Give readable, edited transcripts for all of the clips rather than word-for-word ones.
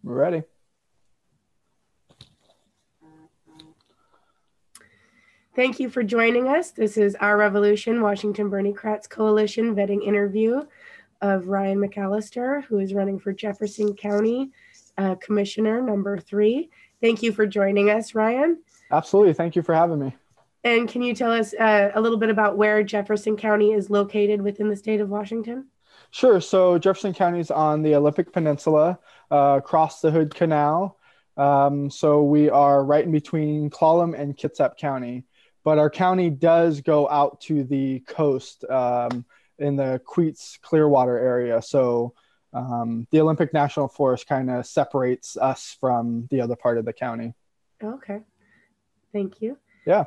We're ready. Thank you for joining us. This is Our Revolution, Washington Bernie Kratz Coalition vetting interview of Ryan McAllister, who is running for Jefferson County Commissioner number 3. Thank you for joining us, Ryan. Absolutely. Thank you for having me. And can you tell us a little bit about where Jefferson County is located within the state of Washington? Sure. So Jefferson County is on the Olympic Peninsula, across the Hood Canal. So we are right in between Clallam and Kitsap County. But our county does go out to the coast in the Queets Clearwater area. So the Olympic National Forest kind of separates us from the other part of the county. Okay. Thank you. Yeah.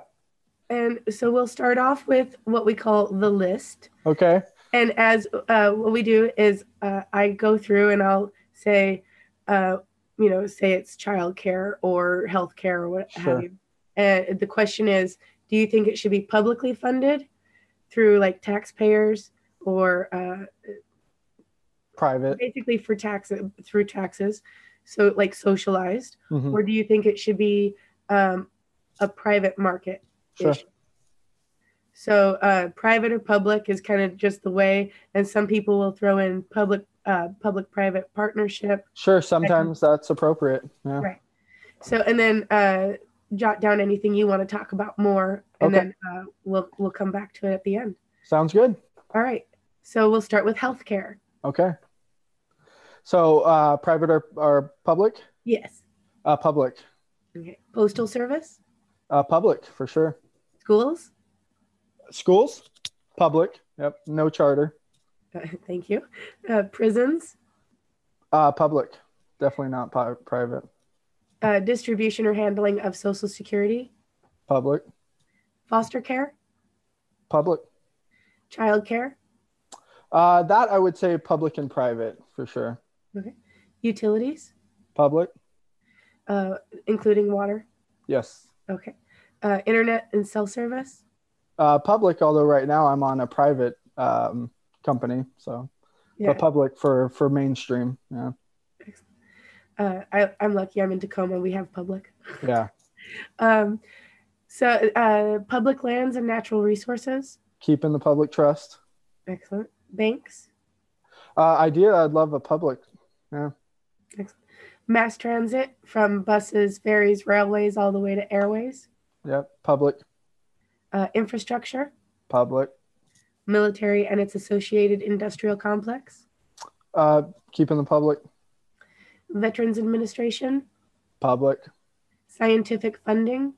And so we'll start off with what we call the list. Okay. And as what we do is I go through and I'll say, say it's childcare or healthcare or what have you. And the question is, do you think it should be publicly funded through like taxpayers or private? Basically through taxes, so like socialized, or do you think it should be a private market? Sure. So private or public is kind of just the way, and some people will throw in public-private partnership. Sure, sometimes that's appropriate. Yeah. Right. So, and then jot down anything you want to talk about more, and then we'll come back to it at the end. Sounds good. All right. So we'll start with healthcare. Okay. So private or public? Yes. Public. Okay. Postal service? Public, for sure. Schools? Schools? Public. Yep. No charter. Thank you. Prisons? Public. Definitely not private. Distribution or handling of Social Security? Public. Foster care? Public. Child care? That I would say public and private for sure. Okay. Utilities? Public. Including water? Yes. Okay. Internet and cell service? Public, although right now I'm on a private company, so but public for mainstream. Yeah. I'm lucky. I'm in Tacoma. We have public. Yeah. So public lands and natural resources. Keeping the public trust. Excellent. Banks. I'd love a public. Yeah. Excellent. Mass transit from buses, ferries, railways, all the way to airways. Yep. Public. Infrastructure. Public. Military and its associated industrial complex. Keeping the public. Veterans Administration. Public. Scientific funding.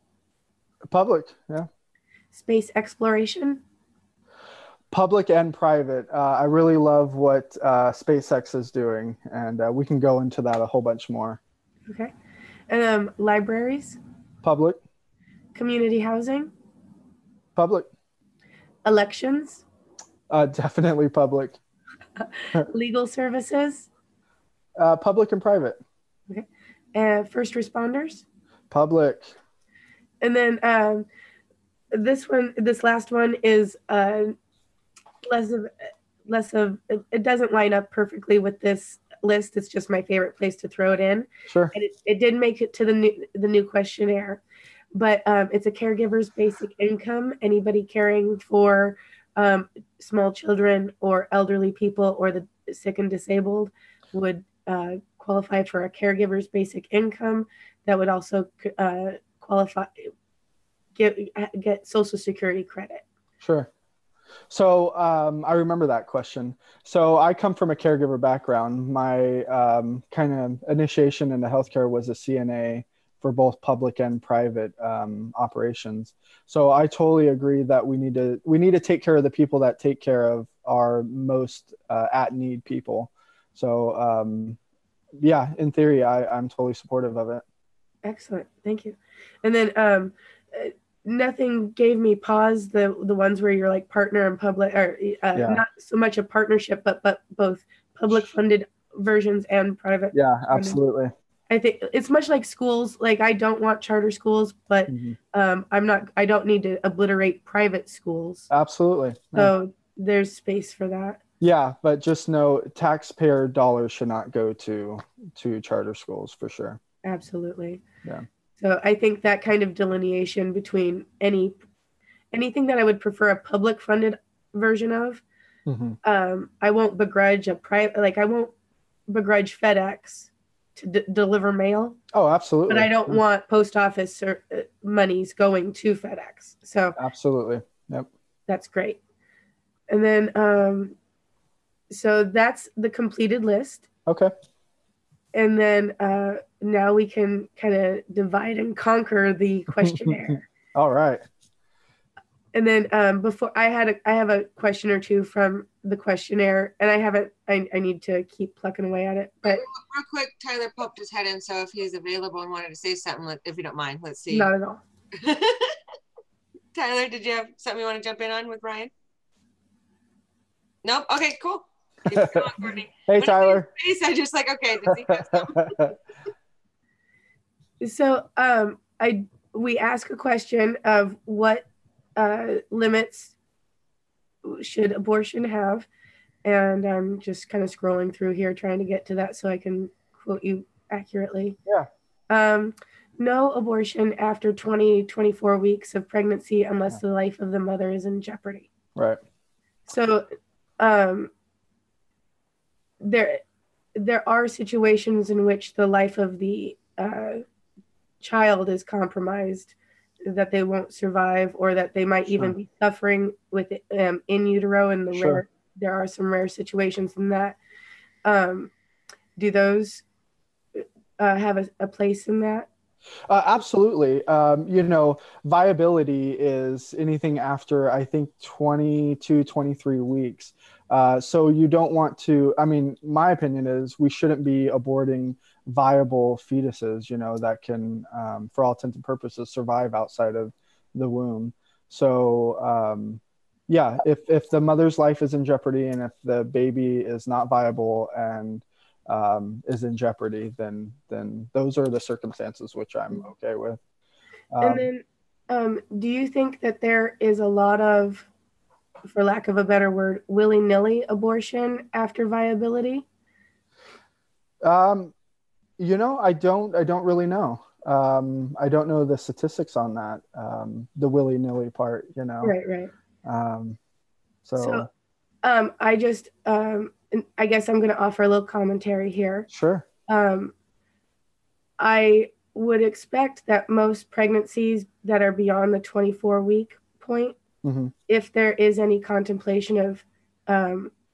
Public, yeah. Space exploration. Public and private. I really love what SpaceX is doing, and we can go into that a whole bunch more. Okay. And libraries. Public. Community housing. Public. Elections. Definitely public. Legal services. Public and private. Okay. First responders. Public. And then this last one is less of it doesn't line up perfectly with this list. It's just my favorite place to throw it in. Sure. And it did make it to the new questionnaire, but it's a caregiver's basic income. Anybody caring for small children or elderly people or the sick and disabled would qualify for a caregiver's basic income. That would also qualify, get Social Security credit. Sure. So I remember that question. So I come from a caregiver background. My kind of initiation into healthcare was a CNA for both public and private operations. So I totally agree that we need to take care of the people that take care of our most at-need people. So yeah, in theory, I'm totally supportive of it. Excellent. Thank you. And then nothing gave me pause, the ones where you're like partner and public, or not so much a partnership, but both public funded versions and private. Yeah, absolutely. I think it's much like schools. Like I don't want charter schools, but I don't need to obliterate private schools. Absolutely. So there's space for that. Yeah, but just know taxpayer dollars should not go to charter schools for sure. Absolutely. Yeah. So I think that kind of delineation between anything that I would prefer a public funded version of, Hmm. I won't begrudge a private, like I won't begrudge FedEx to deliver mail, Oh, but absolutely. I don't Yeah, want post office monies going to FedEx. So absolutely. Yep. that's great. And then, so that's the completed list. Okay. And then now we can kind of divide and conquer the questionnaire. All right. And then before I have a question or two from the questionnaire, and I haven't. I need to keep plucking away at it. But real quick, Tyler poked his head in, so if he's available and wanted to say something, if you don't mind, let's see. Not at all. Tyler, did you have something you want to jump in on with Ryan? Nope. Okay, cool. Keep it going, Courtney. Hey, when Tyler. face, I just like, okay, does he have something? So we ask a question of what limits should abortion have, and I'm just kind of scrolling through here trying to get to that so I can quote you accurately. Yeah. No abortion after 24 weeks of pregnancy unless the life of the mother is in jeopardy. Right. So there are situations in which the life of the child is compromised, that they won't survive, or that they might even be suffering with it, in utero. And there are some rare situations in that. Do those have a place in that? Absolutely. Viability is anything after, I think, 22, 23 weeks. So you don't want to, I mean, my opinion is we shouldn't be aborting viable fetuses, that can, for all intents and purposes, survive outside of the womb. So, yeah, if the mother's life is in jeopardy and if the baby is not viable and is in jeopardy, then those are the circumstances which I'm okay with. And then, do you think that there is a lot of, for lack of a better word, willy-nilly abortion after viability? I don't really know. I don't know the statistics on that. The willy-nilly part, Right. So I just, I guess I'm going to offer a little commentary here. Sure. I would expect that most pregnancies that are beyond the 24-week point, mm-hmm. if there is any contemplation of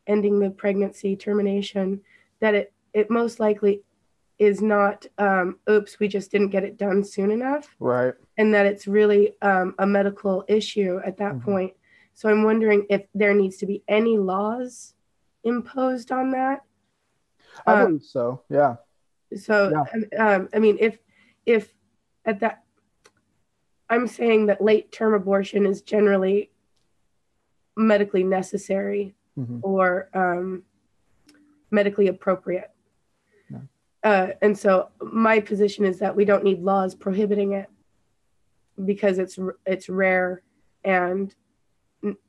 ending the pregnancy termination, that it most likely is not, oops, we just didn't get it done soon enough. Right. And that it's really a medical issue at that mm-hmm. point. So I'm wondering if there needs to be any laws imposed on that. I believe so. Yeah. So, yeah. I mean, if at that, I'm saying that late term abortion is generally medically necessary mm-hmm. or medically appropriate. Yeah. And so my position is that we don't need laws prohibiting it because it's rare and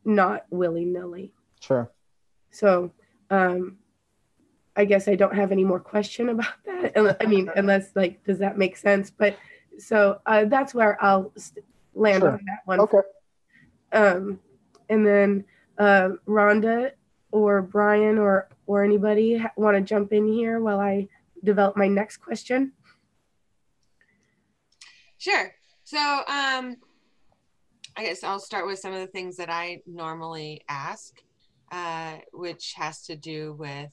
not willy-nilly. Sure. So I guess I don't have any more question about that. I mean, unless does that make sense? But so that's where I'll land on that one. Okay. And then Rhonda or Brian or anybody want to jump in here while I develop my next question? Sure. So I guess I'll start with some of the things that I normally ask, which has to do with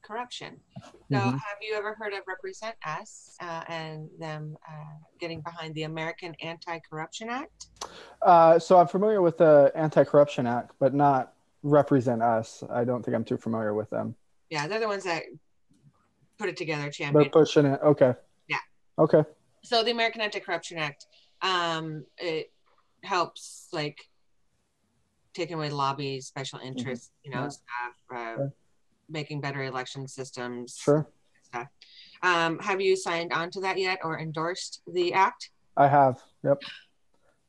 corruption. So mm-hmm. have you ever heard of Represent Us and them getting behind the American Anti-Corruption Act? So I'm familiar with the Anti-Corruption Act, but not Represent Us. I don't think I'm too familiar with them. Yeah, they're the ones that put it together, champion. They're pushing it. Okay. Yeah. Okay. So the American Anti-Corruption Act, it helps taking away lobbies, special interests, mm-hmm. stuff, making better election systems. Sure. Stuff. Have you signed on to that yet or endorsed the act? I have. Yep.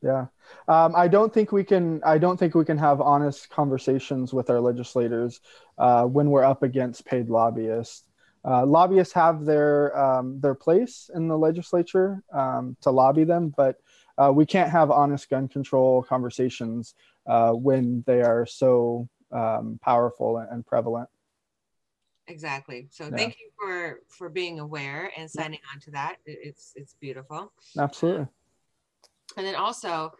Yeah. I don't think we can. I don't think we can have honest conversations with our legislators when we're up against paid lobbyists. Lobbyists have their place in the legislature to lobby them, but we can't have honest gun control conversations when they are so powerful and prevalent. Exactly. So Yeah. thank you for being aware and signing on to that. It's beautiful. Absolutely. And then also,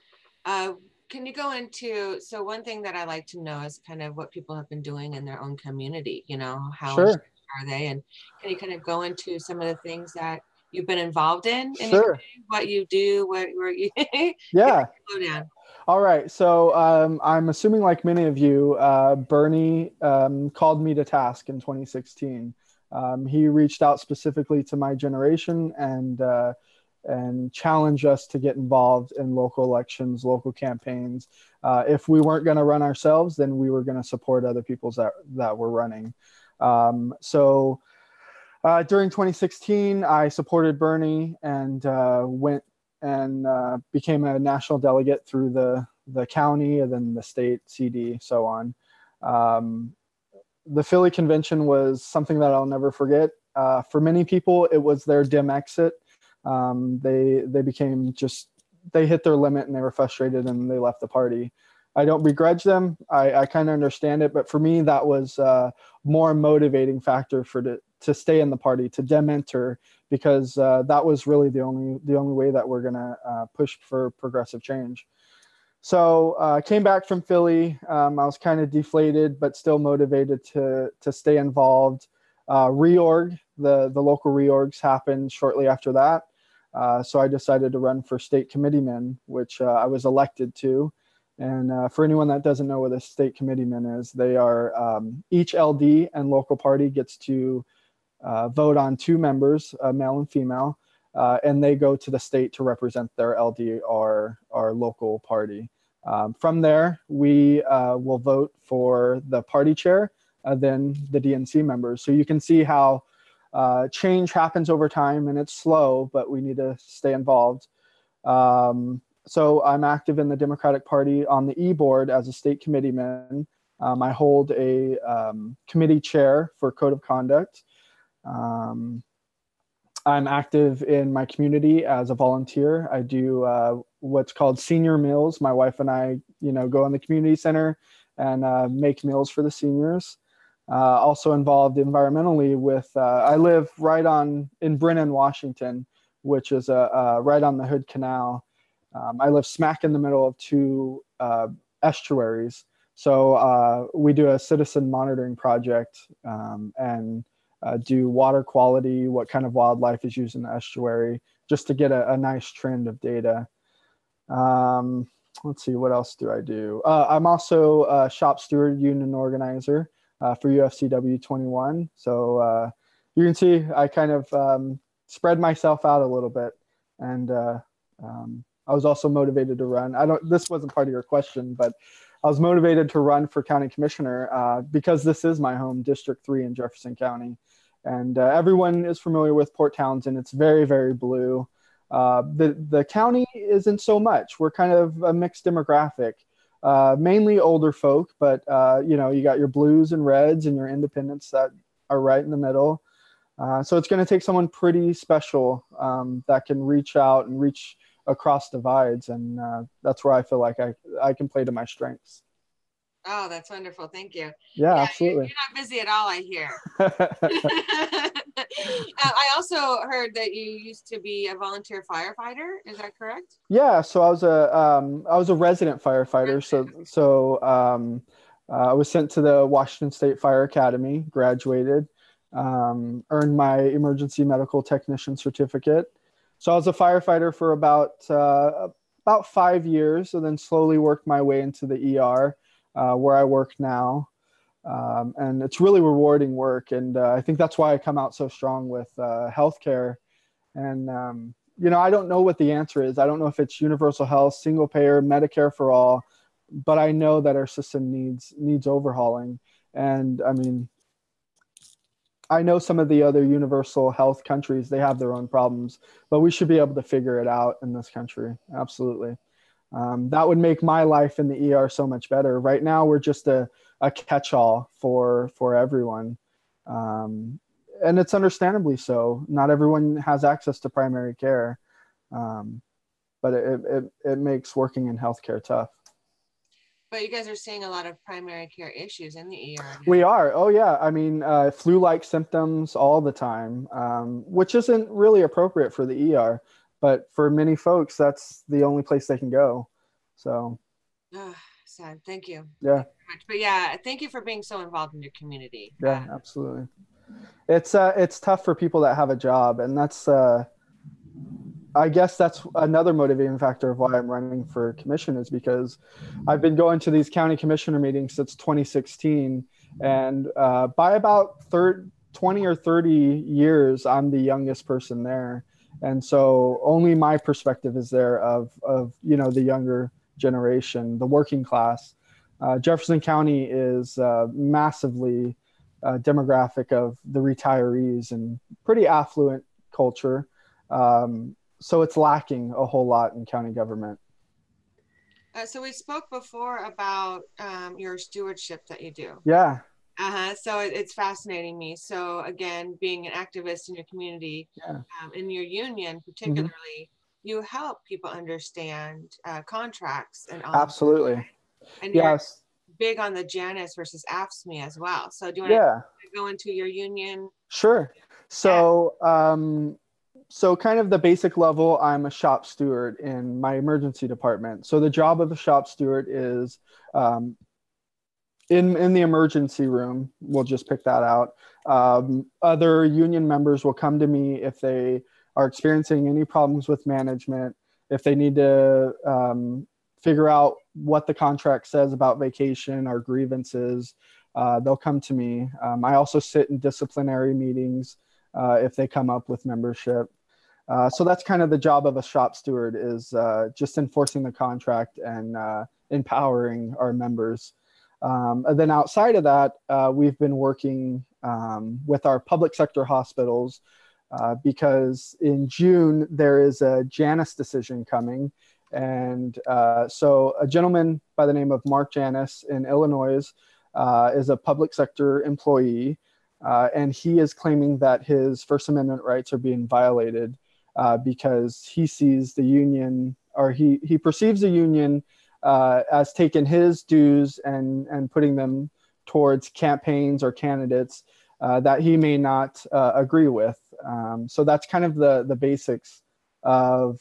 uh, can you go into, so one thing that I like to know is kind of what people have been doing in their own community, you know, how Sure. are they? And can you kind of go into some of the things that you've been involved in your Sure. community, what you do, where you Yeah. slow down. All right. So I'm assuming, like many of you, Bernie called me to task in 2016. He reached out specifically to my generation and challenged us to get involved in local elections, local campaigns. If we weren't going to run ourselves, then we were going to support other people's that were running. So during 2016, I supported Bernie and went and became a national delegate through the county and then the state, CD, so on. The Philly convention was something that I'll never forget. For many people, it was their dim exit. They became just, they hit their limit and they were frustrated and they left the party. I don't begrudge them. I kind of understand it, but for me, that was more motivating factor to stay in the party, to dementor, because that was really the only way that we're gonna push for progressive change. So came back from Philly. I was kind of deflated, but still motivated to stay involved. Reorg, the local reorgs happened shortly after that. So I decided to run for state committeeman, which I was elected to. And for anyone that doesn't know what a state committeeman is, they are each LD and local party gets to vote on 2 members, male and female, and they go to the state to represent their LD or our local party. From there, we will vote for the party chair, then the DNC members. So you can see how change happens over time, and it's slow, but we need to stay involved. So I'm active in the Democratic Party on the E-board as a state committeeman. I hold a committee chair for code of conduct. I'm active in my community as a volunteer. I do what's called senior meals. My wife and I, go in the community center and make meals for the seniors. Also involved environmentally with, I live right in Brennan, Washington, which is right on the Hood Canal. I live smack in the middle of 2 estuaries. So we do a citizen monitoring project and do water quality, what kind of wildlife is used in the estuary, just to get a nice trend of data. Let's see, what else do I do? I'm also a shop steward union organizer for UFCW 21. So you can see I kind of spread myself out a little bit. And I was also motivated to run. This wasn't part of your question, but I was motivated to run for county commissioner because this is my home, District 3 in Jefferson County. And everyone is familiar with Port Townsend. It's very, very blue. The county isn't so much. We're kind of a mixed demographic, mainly older folk, but you got your blues and reds and your independents that are right in the middle. So it's going to take someone pretty special that can reach out and reach across divides. And that's where I feel like I can play to my strengths. Oh, that's wonderful. Thank you. Yeah, absolutely. You're not busy at all, I hear. I also heard that you used to be a volunteer firefighter. Is that correct? Yeah, so I was a resident firefighter. So I was sent to the Washington State Fire Academy, graduated, earned my emergency medical technician certificate. So I was a firefighter for about 5 years, and then slowly worked my way into the ER, where I work now. And it's really rewarding work. And I think that's why I come out so strong with healthcare. And, I don't know what the answer is. I don't know if it's universal health, single payer, Medicare for all, but I know that our system needs overhauling. And I mean, I know some of the other universal health countries, they have their own problems, but we should be able to figure it out in this country. Absolutely. That would make my life in the ER so much better. Right now, we're just a catch-all for everyone. And it's understandably so. Not everyone has access to primary care, but it makes working in healthcare tough. But you guys are seeing a lot of primary care issues in the ER now. We are. Oh, yeah. I mean, flu-like symptoms all the time, which isn't really appropriate for the ER. But for many folks, that's the only place they can go. So. Sad. Thank you. Yeah. Thank you very much. But yeah, thank you for being so involved in your community. Yeah, absolutely. It's tough for people that have a job, and that's I guess that's another motivating factor of why I'm running for commission, is because I've been going to these county commissioner meetings since 2016, and by about 20 or 30 years, I'm the youngest person there, and so only my perspective is there of the younger generation, the working class. Jefferson County is massively demographic of the retirees and pretty affluent culture. So it's lacking a whole lot in county government. So we spoke before about your stewardship that you do. Yeah. So it's fascinating me. So again, being an activist in your community, in your union particularly, you help people understand contracts and all. Absolutely. And yes. You're big on the Janus versus AFSCME as well. So do you want to go into your union? Sure. So so kind of the basic level, I'm a shop steward in my emergency department. So the job of a shop steward is in the emergency room. We'll just pick that out. Other union members will come to me if they are experiencing any problems with management, if they need to figure out what the contract says about vacation or grievances. They'll come to me. I also sit in disciplinary meetings if they come up with membership. So that's kind of the job of a shop steward, is just enforcing the contract and empowering our members. And then outside of that, we've been working with our public sector hospitals because in June, there is a Janus decision coming. And so a gentleman by the name of Mark Janus in Illinois is a public sector employee, and he is claiming that his First Amendment rights are being violated because he sees the union, or he perceives the union as taking his dues and putting them towards campaigns or candidates that he may not agree with. So that's kind of the basics of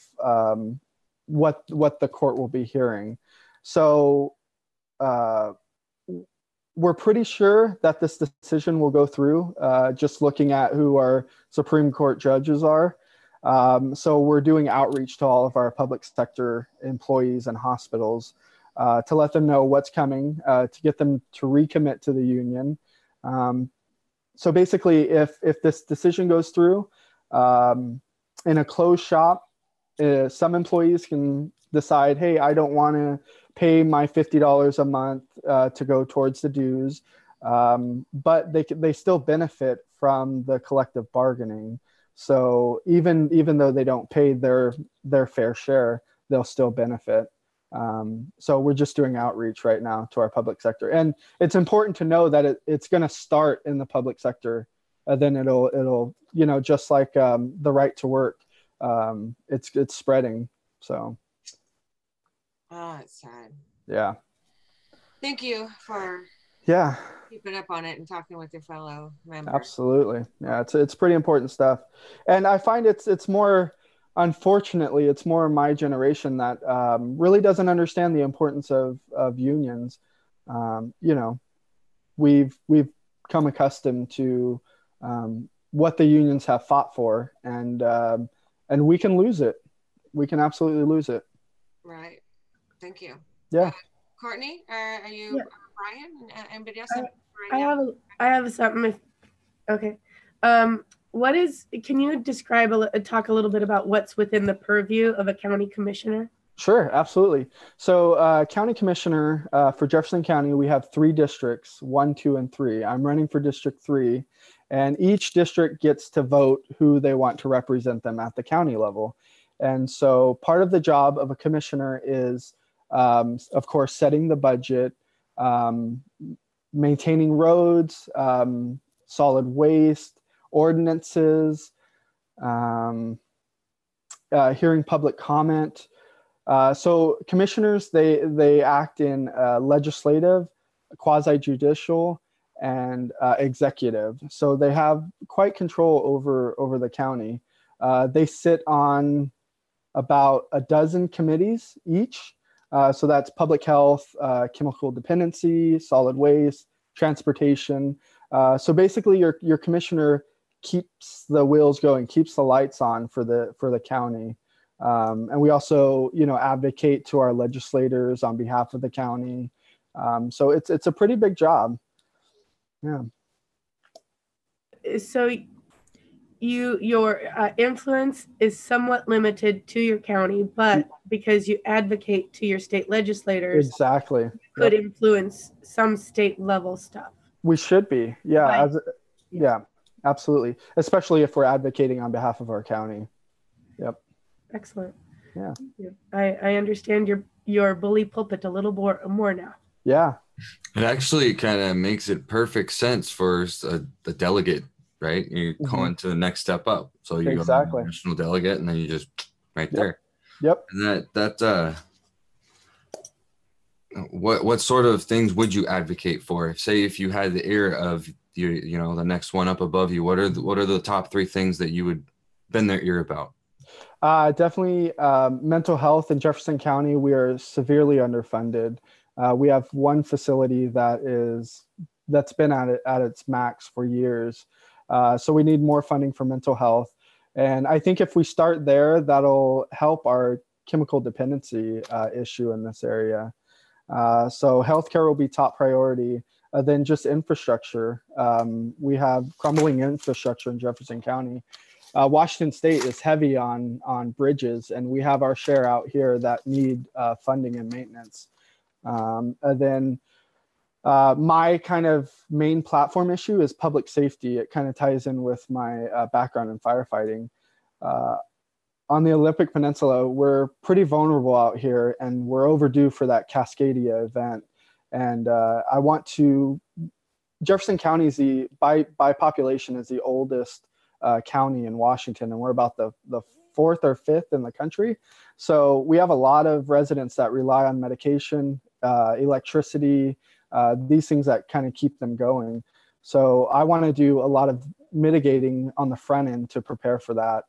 what the court will be hearing. So we're pretty sure that this decision will go through, just looking at who our Supreme Court judges are. So we're doing outreach to all of our public sector employees and hospitals to let them know what's coming, to get them to recommit to the union. So basically, if this decision goes through, in a closed shop, some employees can decide, hey, I don't want to pay my $50 a month to go towards the dues, but they still benefit from the collective bargaining. So even though they don't pay their fair share, they'll still benefit. So we're just doing outreach right now to our public sector, and it's important to know that it's going to start in the public sector, then it'll just like the right to work, it's spreading. So. Oh, it's sad. Yeah. Thank you for keeping up on it and talking with your fellow members. Absolutely. Yeah, it's pretty important stuff. And I find it's more, unfortunately, it's more my generation that really doesn't understand the importance of unions. We've come accustomed to what the unions have fought for, and we can lose it. We can absolutely lose it. Right. Thank you. Yeah. Courtney, are you Brian? Anybody else? I have something. Okay. Can you talk a little bit about what's within the purview of a county commissioner? Sure, absolutely. So county commissioner for Jefferson County, we have 3 districts, 1, 2, and 3. I'm running for District 3, and each district gets to vote who they want to represent them at the county level. And so part of the job of a commissioner is Of course, setting the budget, maintaining roads, solid waste, ordinances, hearing public comment. So commissioners, they act in legislative, quasi-judicial, and executive. So they have quite control over the county. They sit on about a dozen committees each. So that's public health, chemical dependency, solid waste, transportation. So basically your commissioner keeps the wheels going, keeps the lights on for the county. And we also, advocate to our legislators on behalf of the county. So it's a pretty big job. Yeah. So your influence is somewhat limited to your county, but because you advocate to your state legislators, exactly, you could influence some state level stuff. We should be, yeah, Right. Yeah, absolutely. Especially if we're advocating on behalf of our county. Yep. Excellent. Yeah. I understand your bully pulpit a little more now. Yeah. It actually kind of makes it perfect sense for the delegate, right? You're calling to the next step up. So you go to national delegate, and then you just right there. Yep. And that what sort of things would you advocate for? Say if you had the ear of the next one up above you, what are the top 3 things that you would bend their ear about? Definitely mental health in Jefferson County. We are severely underfunded. We have one facility that's been at its max for years. So we need more funding for mental health. And I think if we start there, that'll help our chemical dependency issue in this area. So healthcare will be top priority. Then just infrastructure. We have crumbling infrastructure in Jefferson County. Washington State is heavy on bridges, and we have our share out here that need funding and maintenance. And then my kind of main platform issue is public safety. It kind of ties in with my background in firefighting. On the Olympic Peninsula, we're pretty vulnerable out here, and we're overdue for that Cascadia event. And Jefferson County is by population is the oldest county in Washington, and we're about the 4th or 5th in the country. So we have a lot of residents that rely on medication, electricity, these things that kind of keep them going. So I want to do a lot of mitigating on the front end to prepare for that.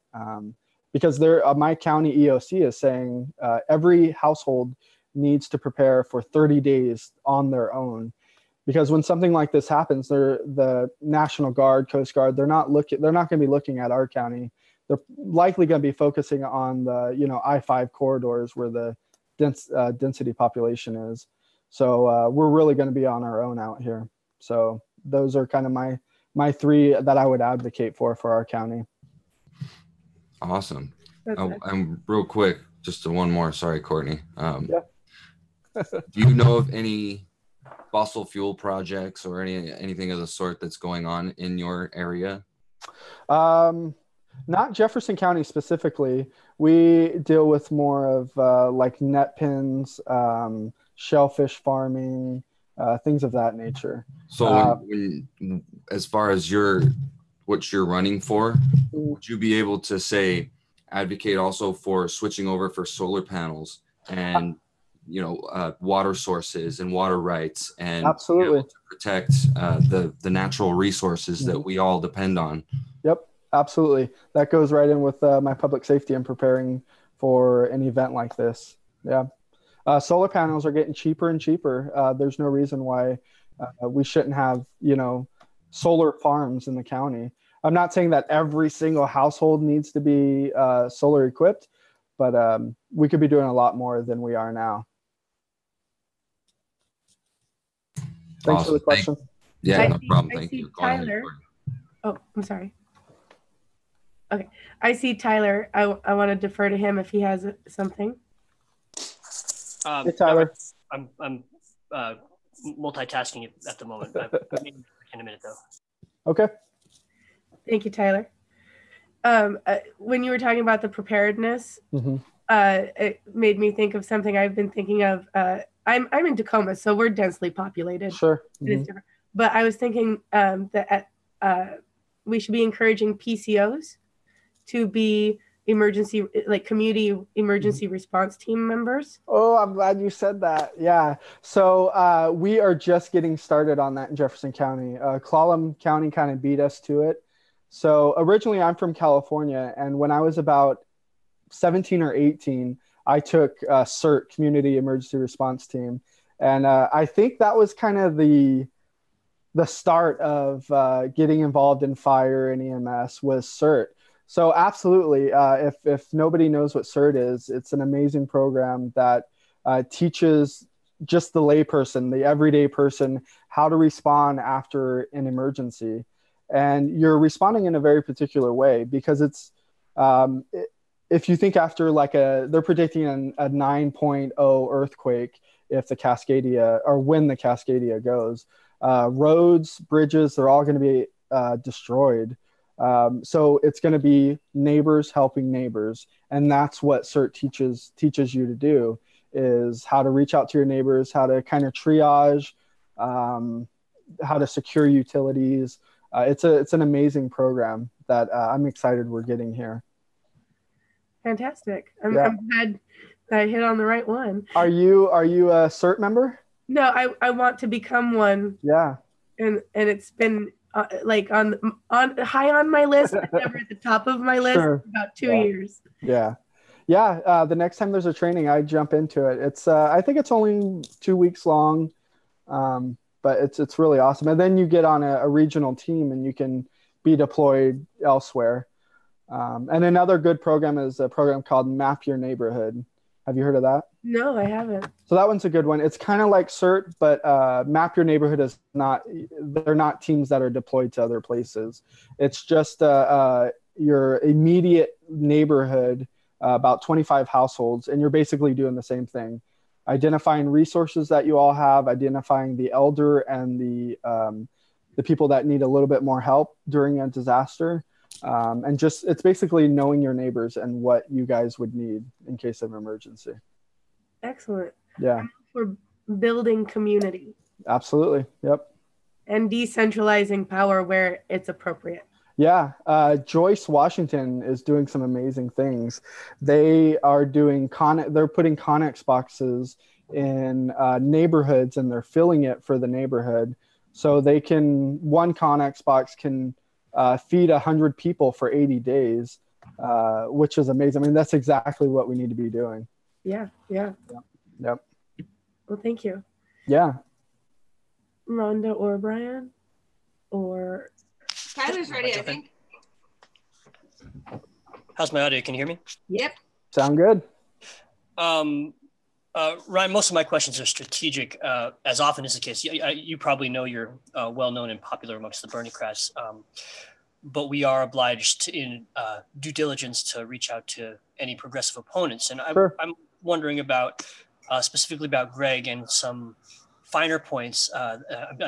Because my county EOC is saying every household needs to prepare for 30 days on their own. Because when something like this happens, the National Guard, Coast Guard, they're not going to be looking at our county. They're likely going to be focusing on the I-5 corridors where the density population is. So we're really going to be on our own out here. So those are kind of my 3 that I would advocate for our county. Awesome. I'm real quick, just one more. Sorry, Courtney. Yeah. Do you know of any fossil fuel projects or anything of the sort that's going on in your area? Not Jefferson County specifically. We deal with more of like net pins, shellfish farming, things of that nature. So as far as what you're running for, would you be able to advocate also for switching over for solar panels and water sources and water rights, and absolutely to protect the natural resources that we all depend on? Yep, absolutely. That goes right in with my public safety and preparing for an event like this. Yeah. Solar panels are getting cheaper and cheaper. There's no reason why we shouldn't have, solar farms in the county. I'm not saying that every single household needs to be solar equipped, but we could be doing a lot more than we are now. Thanks for the question. No problem. Thank you. Tyler. Oh, I'm sorry. Okay. I see Tyler. I want to defer to him if he has something. Hey, Tyler. I'm multitasking at the moment. I'm in a minute, though. Okay. Thank you, Tyler. When you were talking about the preparedness, it made me think of something I've been thinking of. I'm in Tacoma, so we're densely populated. Sure. It's different. But I was thinking that we should be encouraging PCOs to be community emergency response team members. Oh, I'm glad you said that. Yeah. So we are just getting started on that in Jefferson County. Clallam County kind of beat us to it. So originally I'm from California, and when I was about 17 or 18, I took CERT, Community Emergency Response Team. And I think that was kind of the start of getting involved in fire and EMS was CERT. So absolutely, if nobody knows what CERT is, it's an amazing program that teaches just the layperson, the everyday person, how to respond after an emergency. And you're responding in a very particular way because it's, if you think after they're predicting a 9.0 earthquake if the Cascadia, or when the Cascadia goes, roads, bridges, they're all going to be destroyed. So it's going to be neighbors helping neighbors. And that's what CERT teaches you to do, is how to reach out to your neighbors, how to kind of triage, how to secure utilities. It's an amazing program that I'm excited we're getting here. Fantastic. I'm glad I hit on the right one. Are you a CERT member? No, I want to become one. Yeah. And it's been on high on my list, but never at the top of my list for about 2 years. Yeah. The next time there's a training, I jump into it. It's I think it's only 2 weeks long, but it's really awesome. And then you get on a regional team and you can be deployed elsewhere. And another good program is a program called Map Your Neighborhood. Have you heard of that? No, I haven't. So that one's a good one. It's kind of like CERT, but Map Your Neighborhood is not, they're not teams that are deployed to other places. It's just your immediate neighborhood, about 25 households, and you're basically doing the same thing. Identifying resources that you all have, identifying the elder and the people that need a little bit more help during a disaster. And just, it's basically knowing your neighbors and what you guys would need in case of emergency. Excellent. Yeah. For building community. Absolutely. Yep. And decentralizing power where it's appropriate. Yeah. Joyce, Washington is doing some amazing things. They are doing they're putting Connex boxes in neighborhoods, and they're filling it for the neighborhood. So they can, one Connex box can feed 100 people for 80 days, which is amazing. I mean, that's exactly what we need to be doing. Yeah. Yep. Well, thank you. Yeah. Rhonda or Brian? Or Tyler's ready, I think. How's my audio? Can you hear me? Yep. Sound good. Ryan, most of my questions are strategic, as often is the case. You probably know you're well known and popular amongst the Berniecrats, but we are obliged in due diligence to reach out to any progressive opponents. And I'm wondering about specifically about Greg and some finer points. I'm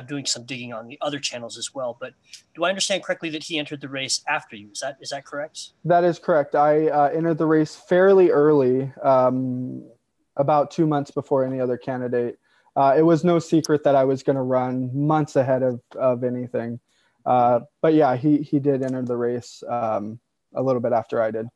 doing some digging on the other channels as well, but do I understand correctly that he entered the race after you? Is that correct? That is correct. I entered the race fairly early, about 2 months before any other candidate. It was no secret that I was going to run months ahead of anything. But yeah, he did enter the race a little bit after I did.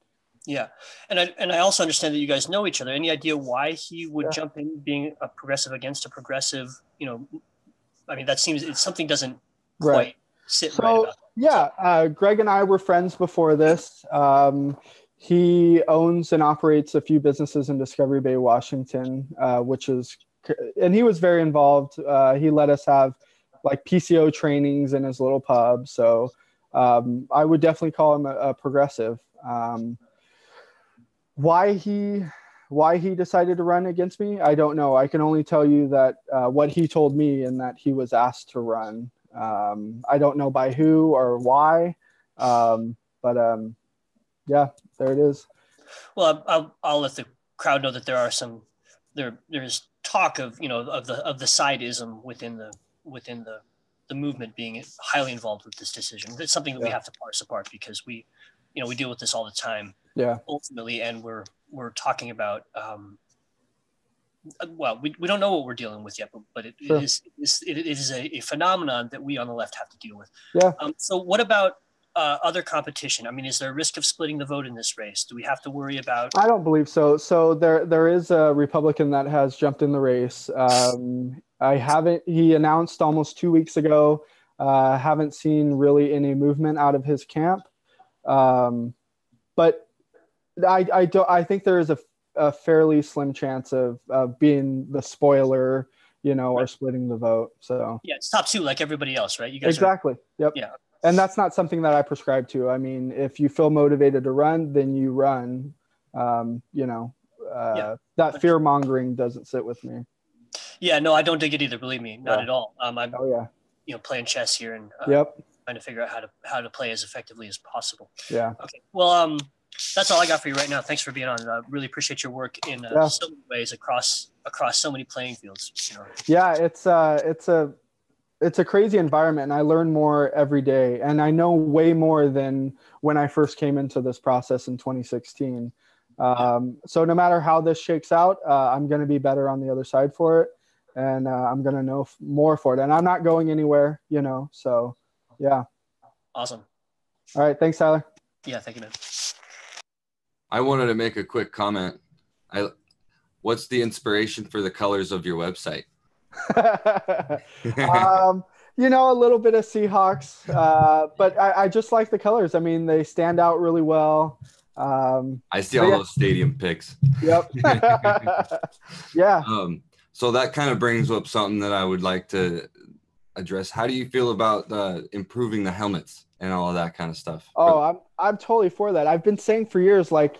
Yeah. And I also understand that you guys know each other. Any idea why he would jump in being a progressive against a progressive, I mean, that seems, something doesn't quite sit right about that. Yeah. Greg and I were friends before this. He owns and operates a few businesses in Discovery Bay, Washington, and he was very involved. He let us have like PCO trainings in his little pub. So I would definitely call him a progressive. Why he decided to run against me, I don't know. I can only tell you that what he told me, and that he was asked to run. I don't know by who or why, but yeah, there it is. Well, I'll let the crowd know that there's talk of of the sideism within the movement being highly involved with this decision. It's something that we have to parse apart because we deal with this all the time. Yeah. Ultimately, and we're we're talking about, well, we don't know what we're dealing with yet, but it is a phenomenon that we on the left have to deal with. Yeah. So what about other competition? I mean, is there a risk of splitting the vote in this race? Do we have to worry about? I don't believe so. So there is a Republican that has jumped in the race. He announced almost 2 weeks ago. Haven't seen really any movement out of his camp. But I think there is a fairly slim chance of being the spoiler, or splitting the vote. So yeah, it's top two like everybody else, right? You guys exactly. Yep. Yeah. And that's not something that I prescribe to. I mean, if you feel motivated to run, then you run. That fear mongering doesn't sit with me. Yeah, no, I don't dig it either. Believe me, not at all. I'm playing chess here and trying to figure out how to play as effectively as possible. Yeah. Okay. Well, that's all I got for you right now. Thanks for being on. I really appreciate your work in so many ways across so many playing fields. Yeah, it's a crazy environment, and I learn more every day, and I know way more than when I first came into this process in 2016. So no matter how this shakes out, I'm going to be better on the other side for it, and I'm going to know more for it, and I'm not going anywhere, so yeah. Awesome. All right. Thanks, Tyler. Yeah. Thank you, man. I wanted to make a quick comment. What's the inspiration for the colors of your website? A little bit of Seahawks, but I just like the colors. I mean, they stand out really well. I see all those stadium pics. Yep. Yeah. So that kind of brings up something that I would like to address. How do you feel about improving the helmets and all of that kind of stuff? Oh, I'm totally for that. I've been saying for years, like,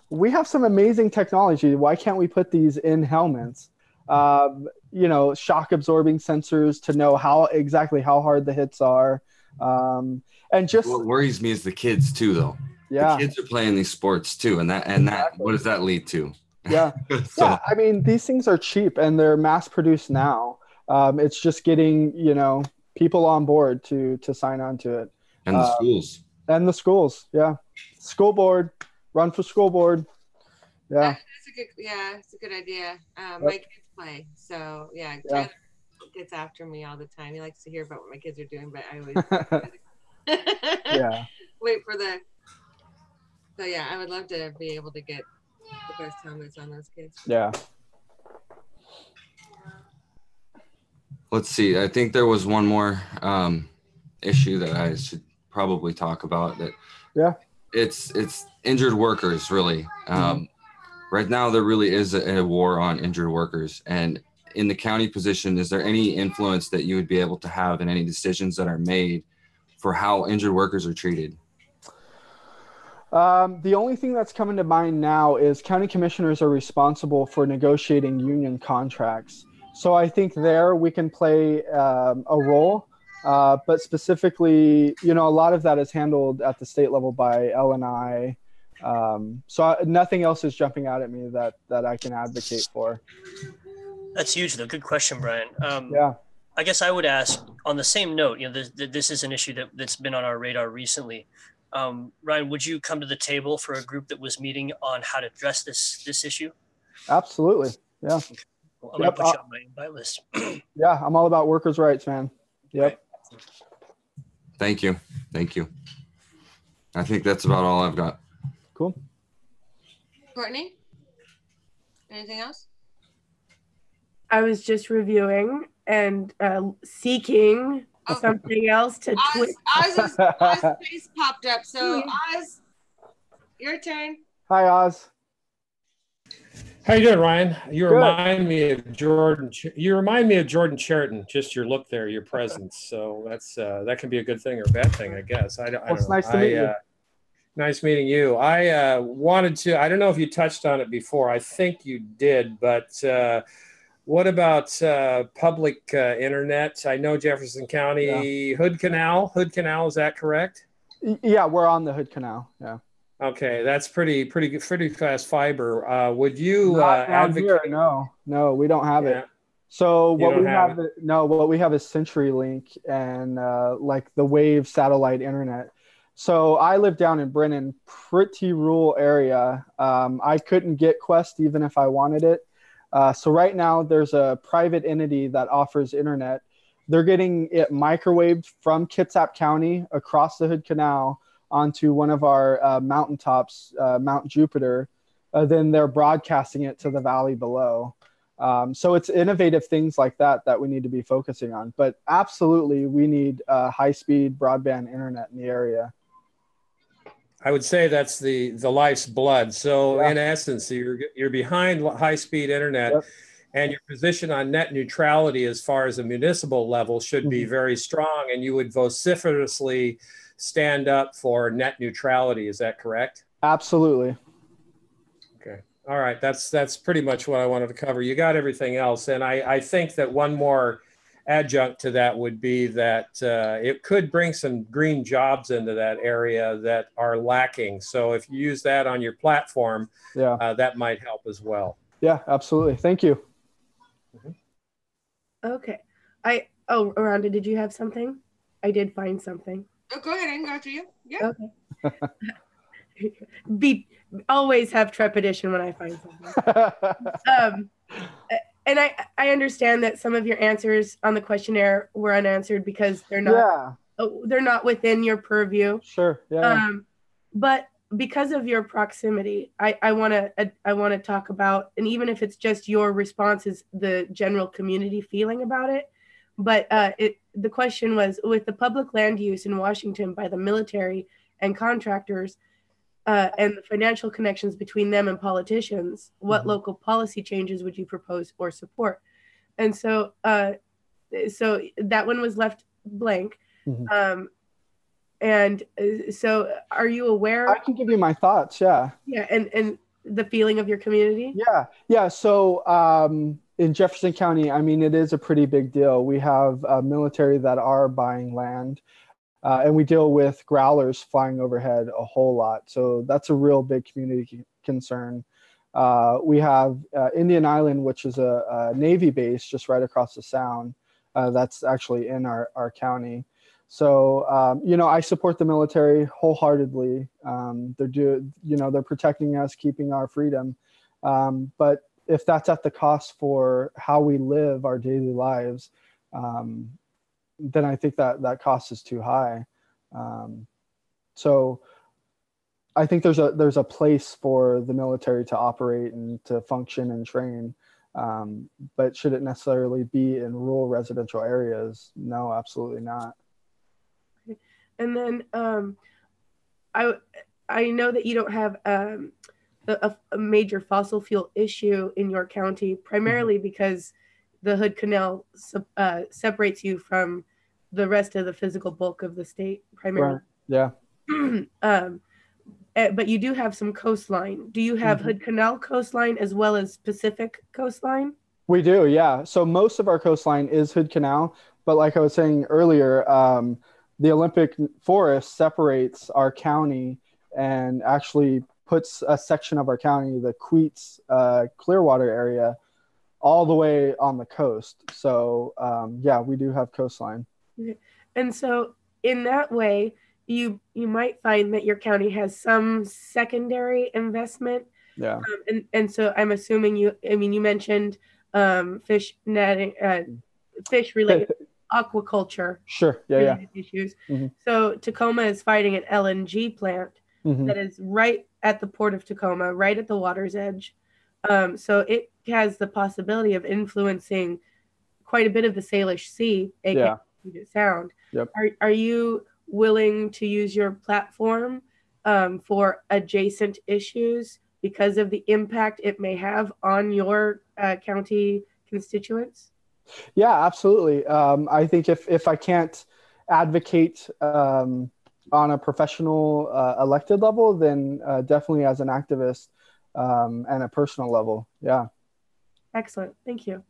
we have some amazing technology. Why can't we put these in helmets? Shock absorbing sensors to know exactly how hard the hits are. And just what worries me is the kids too, though. Yeah. The kids are playing these sports too. And that, what does that lead to? Yeah. Yeah. I mean, these things are cheap and they're mass produced now. It's just getting, people on board to sign on to it. And the schools. And the schools. Yeah. School board, run for school board. Yeah. It's a good idea. My kids play. So yeah. Tyler gets after me all the time. He likes to hear about what my kids are doing, but I always wait for so yeah, I would love to be able to get the best helmets on those kids. Yeah. Let's see. I think there was one more issue that I should probably talk about. It's injured workers, really. Right now, there really is a war on injured workers. And in the county position, is there any influence that you would be able to have in any decisions that are made for how injured workers are treated? The only thing that's coming to mind now is county commissioners are responsible for negotiating union contracts. So I think there we can play a role, but specifically, a lot of that is handled at the state level by L&I. So nothing else is jumping out at me that I can advocate for. That's huge, though. Good question, Brian. Yeah. I guess I would ask on the same note, this is an issue that's been on our radar recently. Ryan, would you come to the table for a group that was meeting on how to address this issue? Absolutely. Yeah. Okay. Well, I'm going to put you on my invite list. Yeah, I'm all about workers' rights, man. Yep. Right. Thank you. I think that's about all I've got. Cool. Courtney, anything else? I was just reviewing and seeking something else to tweet. Oz's face popped up. So Oz, your turn. Hi, Oz. How you doing, Ryan? You remind me of Jordan. You remind me of Jordan Chariton. Just your look there, your presence. So that's that can be a good thing or a bad thing, I guess. I don't know. Nice to meet you. Nice meeting you. I wanted to. I don't know if you touched on it before. I think you did, but what about public internet? I know Jefferson County Hood Canal. Hood Canal, is that correct? Yeah, we're on the Hood Canal. Yeah. Okay, that's pretty fast fiber. Would you advocate? Here, no, we don't have it. So what we have is CenturyLink and like the Wave satellite internet. So I live down in Brennan, pretty rural area. I couldn't get Quest even if I wanted it. So right now there's a private entity that offers internet. They're getting it microwaved from Kitsap County across the Hood Canal onto one of our mountaintops, Mount Jupiter. Then they're broadcasting it to the valley below. So it's innovative things like that that we need to be focusing on. But absolutely, we need high-speed broadband internet in the area. I would say that's the life's blood. So in essence, you're behind high-speed internet, and your position on net neutrality as far as a municipal level should be very strong, and you would vociferously stand up for net neutrality. Is that correct? Absolutely. Okay. All right. That's pretty much what I wanted to cover. You got everything else. And I think that one more adjunct to that would be that it could bring some green jobs into that area that are lacking. So if you use that on your platform, that might help as well. Yeah, absolutely. Thank you. Okay. Rhonda, did you have something? I did find something. Oh, go ahead. I can go after you. Yeah. Okay. Always have trepidation when I find something. And I understand that some of your answers on the questionnaire were unanswered because they're not within your purview. Sure. Yeah. But because of your proximity, I want to talk about, and even if it's just your responses, the general community feeling about it. But the question was, with the public land use in Washington by the military and contractors, and the financial connections between them and politicians, what local policy changes would you propose or support? And so that one was left blank. And so are you aware? I can give you my thoughts. Yeah. Yeah. And the feeling of your community? Yeah. So in Jefferson County, I mean, it is a pretty big deal. We have military that are buying land. And we deal with growlers flying overhead a whole lot. So that's a real big community concern. We have Indian Island, which is a Navy base just right across the Sound. That's actually in our county. So, I support the military wholeheartedly. They're protecting us, keeping our freedom. But if that's at the cost for how we live our daily lives, then I think that cost is too high. So I think there's a place for the military to operate and to function and train. But should it necessarily be in rural residential areas? No, absolutely not. And then I know that you don't have a major fossil fuel issue in your county, primarily because the Hood Canal separates you from the rest of the physical bulk of the state, primarily. Right. Yeah. But you do have some coastline. Do you have Hood Canal coastline as well as Pacific coastline? We do, yeah. So most of our coastline is Hood Canal, but like I was saying earlier, the Olympic Forest separates our county and actually puts a section of our county, the Queets Clearwater area, all the way on the coast. So we do have coastline. And so in that way, you might find that your county has some secondary investment. Yeah. And so I'm assuming you mentioned fish netting, fish related aquaculture. Sure. Yeah. Issues. So Tacoma is fighting an LNG plant that is right at the port of Tacoma, right at the water's edge. So it has the possibility of influencing quite a bit of the Salish Sea, aka Puget Sound. Yep. Are you willing to use your platform for adjacent issues because of the impact it may have on your county constituents? Yeah, absolutely. I think if I can't advocate on a professional elected level, then definitely as an activist and a personal level. Yeah. Excellent. Thank you.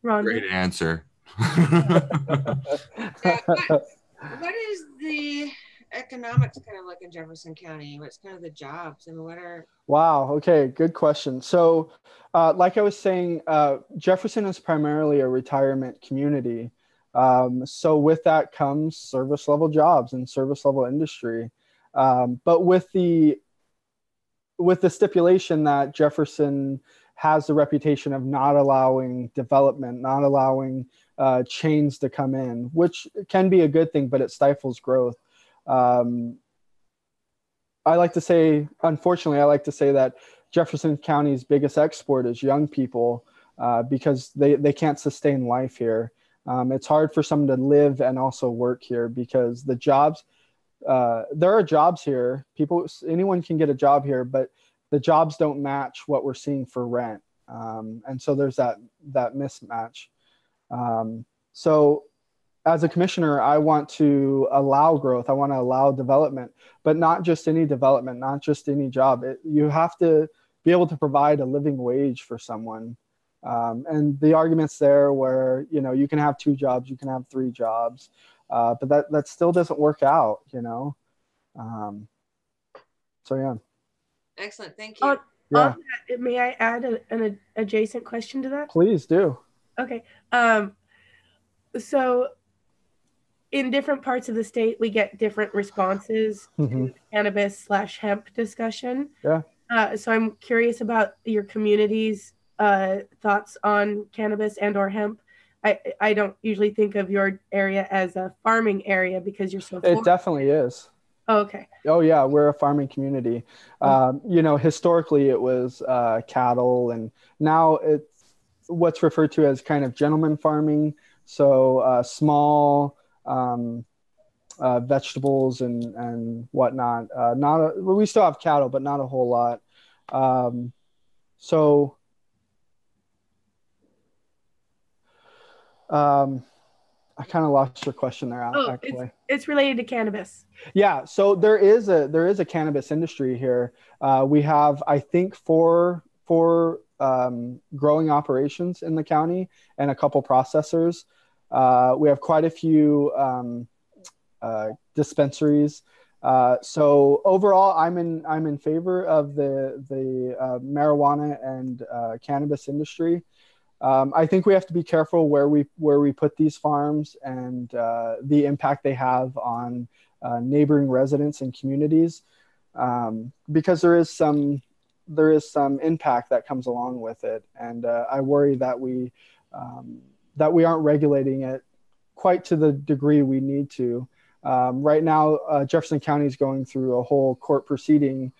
Ron. Great answer. What is the economics kind of like in Jefferson County? What's kind of the jobs and what are? Wow. Okay. Good question. So, like I was saying, Jefferson is primarily a retirement community. So with that comes service level jobs and service level industry. But with the stipulation that Jefferson has the reputation of not allowing development, not allowing chains to come in, which can be a good thing, but it stifles growth. I like to say, unfortunately, that Jefferson County's biggest export is young people because they can't sustain life here. It's hard for someone to live and also work here because the jobs, there are jobs here. Anyone can get a job here, but the jobs don't match what we're seeing for rent. And so there's that mismatch. So as a commissioner, I want to allow growth. I want to allow development, but not just any development, not just any job. You have to be able to provide a living wage for someone. And the arguments there where, you can have 2 jobs, you can have 3 jobs, but that still doesn't work out, so yeah. Excellent. Thank you. On that, may I add an adjacent question to that? Please do. Okay. So in different parts of the state, we get different responses to the cannabis/hemp discussion. Yeah. So I'm curious about your community's thoughts on cannabis and/or hemp. I don't usually think of your area as a farming area because you're so. It definitely is. Oh, okay. Oh yeah, we're a farming community. Historically it was cattle, and now it's what's referred to as kind of gentleman farming. So small vegetables and whatnot. We still have cattle, but not a whole lot. I kind of lost your question there. Actually, it's related to cannabis. Yeah, so there is a cannabis industry here. We have, I think, four growing operations in the county and a couple processors. We have quite a few dispensaries. So overall, I'm in favor of the marijuana and cannabis industry. I think we have to be careful where we put these farms and the impact they have on neighboring residents and communities, because there is some impact that comes along with it, and I worry that we aren't regulating it quite to the degree we need to. Right now, Jefferson County is going through a whole court proceeding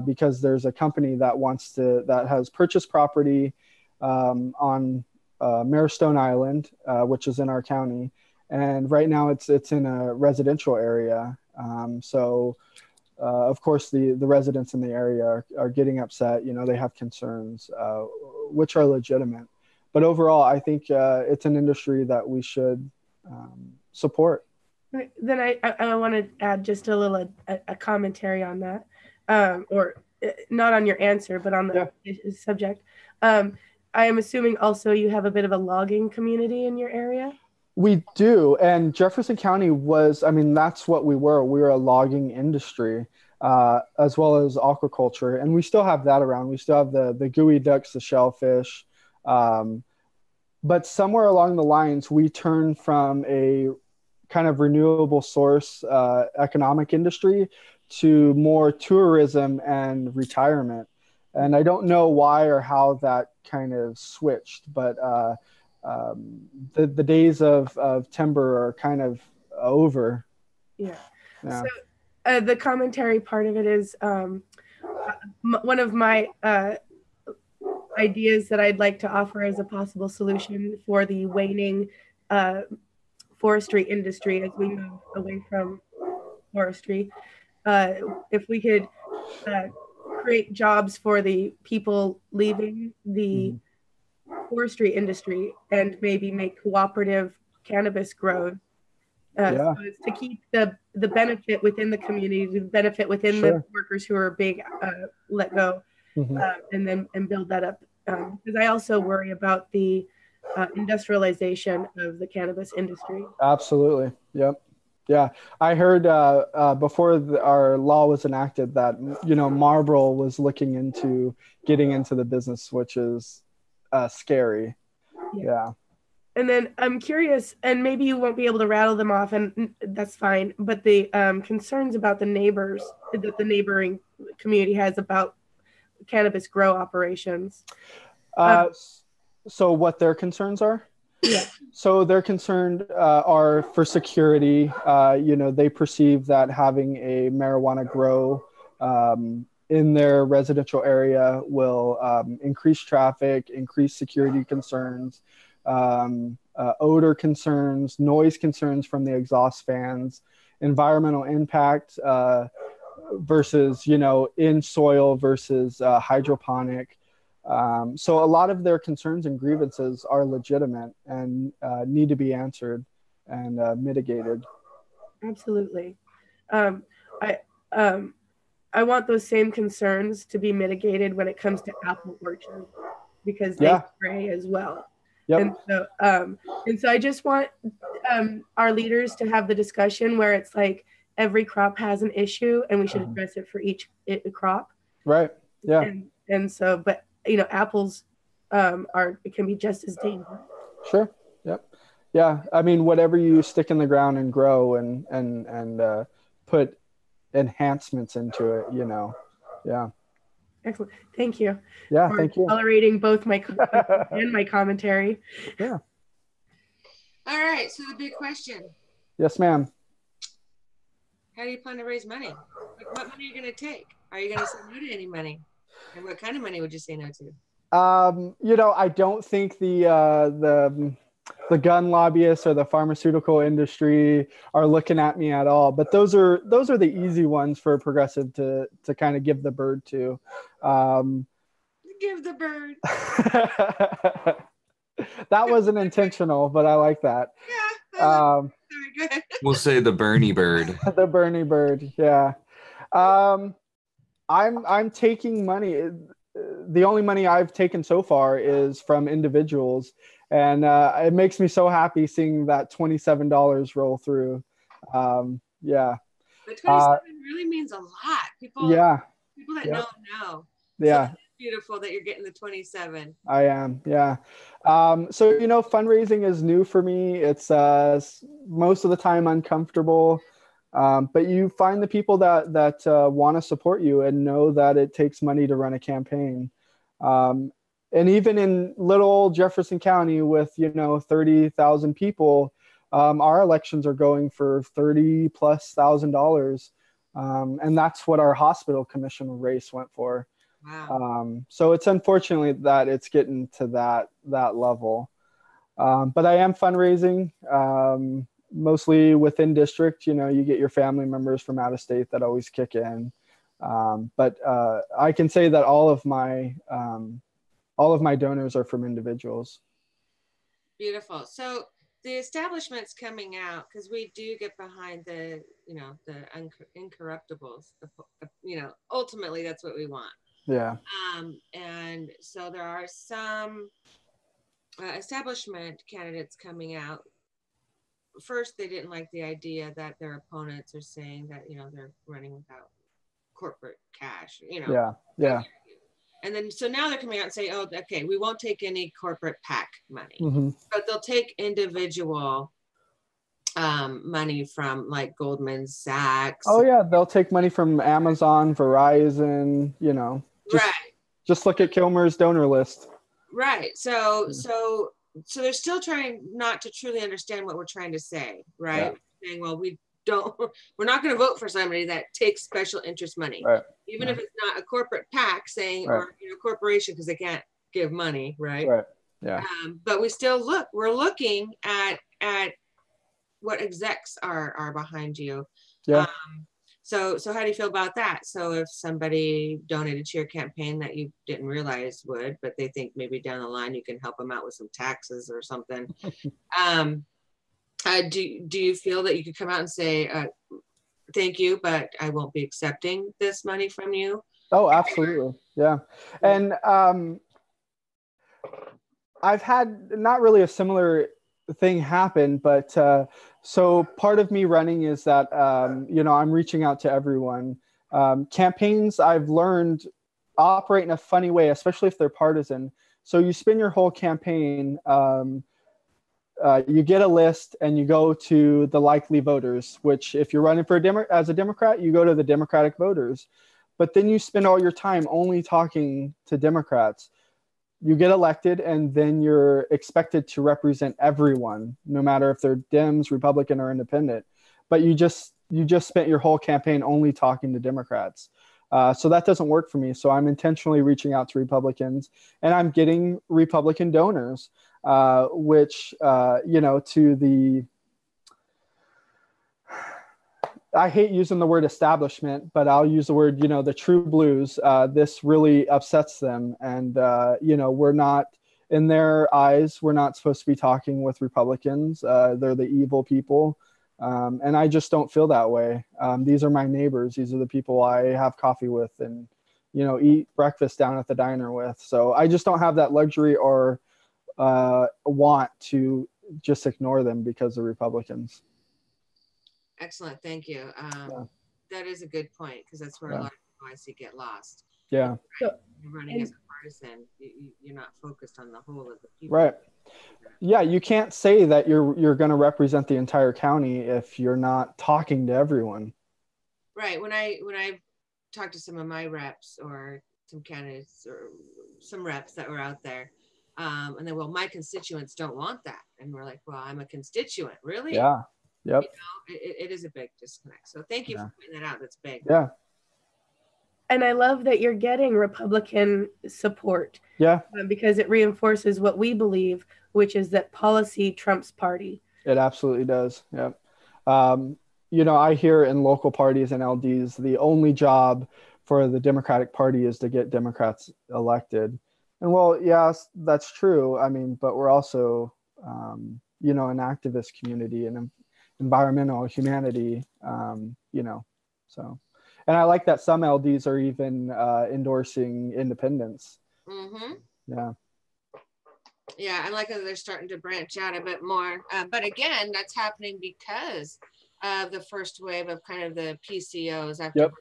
because there's a company that has purchased property on Marrowstone Island, which is in our county, and right now it's in a residential area. So of course the residents in the area are getting upset. They have concerns, which are legitimate. But overall, I think it's an industry that we should support. Then I want to add just a little a commentary on that, or not on your answer, but on the subject. I am assuming also you have a bit of a logging community in your area? We do. And Jefferson County that's what we were. We were a logging industry, as well as aquaculture. And we still have that around. We still have the gooey ducks, the shellfish. But somewhere along the lines, we turned from a kind of renewable source economic industry to more tourism and retirement. And I don't know why or how that kind of switched, but the days of timber are kind of over. Yeah. So the commentary part of it is one of my ideas that I'd like to offer as a possible solution for the waning forestry industry as we move away from forestry. If we could create jobs for the people leaving the forestry industry and maybe make cooperative cannabis grows. So it's to keep the benefit within the community, the benefit within the workers who are being let go, and build that up. Because I also worry about the industrialization of the cannabis industry. Absolutely. Yep. Yeah, I heard before our law was enacted that Marlboro was looking into getting into the business, which is scary. Yeah. And then I'm curious, and maybe you won't be able to rattle them off, and that's fine. But the concerns about the neighbors that the neighboring community has about cannabis grow operations. So what their concerns are? Yeah. So their concern are for security. They perceive that having a marijuana grow in their residential area will increase traffic, increase security concerns, odor concerns, noise concerns from the exhaust fans, environmental impact versus, in soil versus hydroponic. So a lot of their concerns and grievances are legitimate and need to be answered and mitigated. Absolutely. I I want those same concerns to be mitigated when it comes to apple orchards because they spray as well. Yep. And so I just want our leaders to have the discussion where it's like every crop has an issue and we should address it for each crop. Right. Yeah. And so, but apples it can be just as dangerous. Sure. Yep. Yeah. I mean, whatever you stick in the ground and grow and put enhancements into it, Yeah. Excellent. Thank you. Yeah. Thank you. Tolerating both my and my commentary. Yeah. All right. So the big question. Yes, ma'am. How do you plan to raise money? What money are you going to take? Are you going to say no to any money? And what kind of money would you say no to? I don't think the gun lobbyists or the pharmaceutical industry are looking at me at all. But those are the easy ones for a progressive to kind of give the bird to. Give the bird. That wasn't intentional, but I like that. Yeah. Very good. We'll say the Bernie bird. The Bernie bird. Yeah. I'm taking money. The only money I've taken so far is from individuals. And it makes me so happy seeing that $27 roll through. Yeah. But 27 really means a lot. People that know. Yeah. So it's beautiful that you're getting the 27. I am. Yeah. So, fundraising is new for me. It's most of the time uncomfortable. But you find the people that want to support you and know that it takes money to run a campaign. And even in little old Jefferson County with, 30,000 people, our elections are going for $30,000+. And that's what our hospital commission race went for. Wow. So it's unfortunately that it's getting to that level. But I am fundraising, mostly within district. You get your family members from out of state that always kick in. But I can say that all of my donors are from individuals. Beautiful. So the establishment's coming out because we do get behind the incorruptibles. Ultimately that's what we want. Yeah. And so there are some establishment candidates coming out. First, they didn't like the idea that their opponents are saying that, they're running without corporate cash, Yeah. Yeah. And then, so now they're coming out and say, oh, okay, we won't take any corporate PAC money, but they'll take individual money from like Goldman Sachs. Oh yeah. They'll take money from Amazon, Verizon, just look at Kilmer's donor list. Right. So they're still trying not to truly understand what we're trying to say, right? Yeah. Saying, well, we're not going to vote for somebody that takes special interest money, right. Even if it's not a corporate PAC saying, right. Or corporation, because they can't give money, right? Right. Yeah. But we're looking at what execs are behind you. Yeah. So how do you feel about that? So if somebody donated to your campaign that you didn't realize would, but they think maybe down the line you can help them out with some taxes or something. Do you feel that you could come out and say, thank you, but I won't be accepting this money from you? Oh, absolutely. Yeah. And I've had not really a similar thing happen, but so part of me running is that I'm reaching out to everyone. Campaigns, I've learned, operate in a funny way, especially if they're partisan. So you spend your whole campaign you get a list and you go to the likely voters, which if you're running for as a Democrat, you go to the Democratic voters. But then you spend all your time only talking to Democrats. You get elected, and then you're expected to represent everyone, no matter if they're Dems, Republican, or Independent. But you just spent your whole campaign only talking to Democrats. So that doesn't work for me. So I'm intentionally reaching out to Republicans, and I'm getting Republican donors, which, to the, I hate using the word establishment, but I'll use the word, the true blues. This really upsets them. And, we're not, in their eyes, we're not supposed to be talking with Republicans. They're the evil people. And I just don't feel that way. These are my neighbors. These are the people I have coffee with and, eat breakfast down at the diner with. So I just don't have that luxury or want to just ignore them because they're Republicans. Excellent. Thank you. That is a good point, because that's where a lot of people I see get lost. Yeah. You're running as a partisan. You're not focused on the whole of the people. Right. Yeah, you can't say that you're going to represent the entire county if you're not talking to everyone. Right. When I talked to some of my reps or some candidates or some reps that were out there, and then, well, my constituents don't want that, and we're like, well, I'm a constituent, really? Yeah. Yep. It is a big disconnect. So thank you for pointing that out. That's big. Yeah. And I love that you're getting Republican support. Yeah. Because it reinforces what we believe, which is that policy trumps party. It absolutely does. Yeah. I hear in local parties and LDs, the only job for the Democratic Party is to get Democrats elected. And well, yes, that's true. I mean, but we're also, an activist community and environmental humanity, so. And I like that some LDs are even endorsing independence. Mm-hmm. Yeah. Yeah, I like that they're starting to branch out a bit more. But again, that's happening because of the first wave of kind of the PCOs after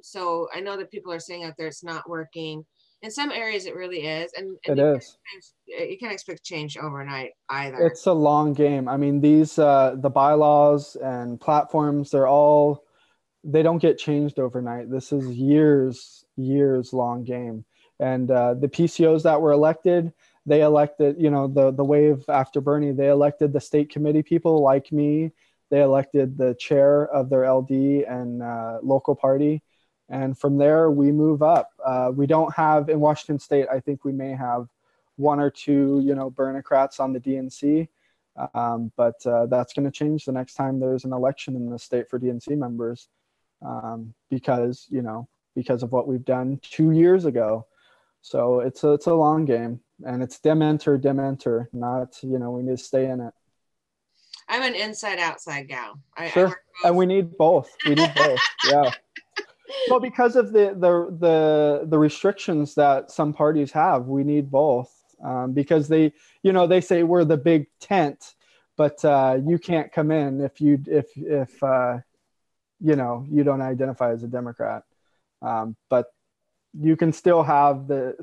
so I know that people are saying out there it's not working. In some areas it really is. And it is. You can't expect change overnight either. It's a long game. I mean, these the bylaws and platforms, they don't get changed overnight. This is years long game. And the PCOs that were elected, they elected, the wave after Bernie, they elected the state committee people like me. They elected the chair of their LD and local party. And from there, we move up. We don't have, in Washington State, I think we may have one or two, Bernocrats on the DNC. But that's going to change the next time there's an election in the state for DNC members. Because of what we've done 2 years ago. So it's a long game, and it's dem enter, not, we need to stay in it. I'm an inside outside gal. Sure. And we need both. Yeah. Well, because of the restrictions that some parties have, we need both. Because they say we're the big tent, but you can't come in if you don't identify as a Democrat. But you can still